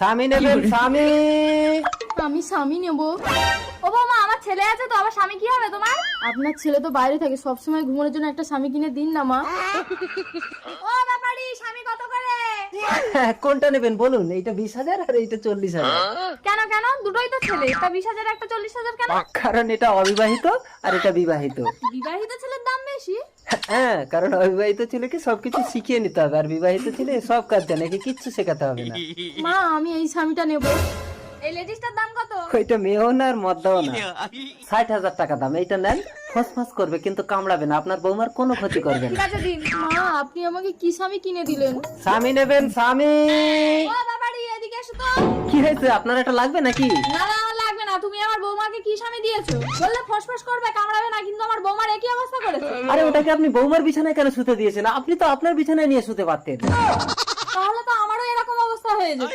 স্বামী নেবেন স্বামী। আমি স্বামী নেব। ও বৌমা, আমার ছেলে আছে তো, আবার স্বামী কি হবে তোমার? আপনার ছেলে তো বাইরে থাকে, সবসময় ঘুমানোর জন্য একটা স্বামী কিনে দিন না মা। ও ব্যাপারি, স্বামী কত করে? কোনটা নেবেন বলুন? এইটা 20,000 আর এইটা 40,000। কেন কেন, দুটোই তো ছেলে, একটা 20,000 একটা 40,000 কেন? কারণ এটা অবিবাহিত আর এটা বিবাহিত। বিবাহিত ছেলের দাম বেশি? হ্যাঁ, কারণ অবিবাহিত ছেলেকে সবকিছু শিখিয়ে নিতে হবে, আর বিবাহিত ছেলে সব কাজ জানে, একে কিচ্ছু শেখাতে হবে না। মা, আমি এই স্বামীটা নেব। এই লেডিসটার দাম কত? ওইটা মেয়েও না আর মদ্দাও না, 60,000 টাকা দাম। এইটা নেন, ফসফস করবে কিন্তু কামড়াবে না, আপনার বৌমার কোনো ক্ষতি করবে না। ঠিক আছে দিন। মা, আপনি আমাকে কি স্বামী কিনে দিলেন? স্বামী নেবেন স্বামী। ও ব্যাপারি, এদিকে এসো তো। কি হয়েছে, আপনার এটা লাগবে নাকি? না না, আমার লাগবে না। তুমি আমার বৌমাকে কি স্বামী দিয়েছো? বললে ফসফস করবে, কামড়াবে না, কিন্তু আমার বৌমার একই অবস্থা করেছে। আরে ওটাকে আপনি বৌমার বিছানায় কেন শুতে দিয়েছেন? আপনি তো আপনার বিছানায় নিয়ে শুতে পারতেন। তাহলে তো আমারও এরকম অবস্থা হয়ে যেত।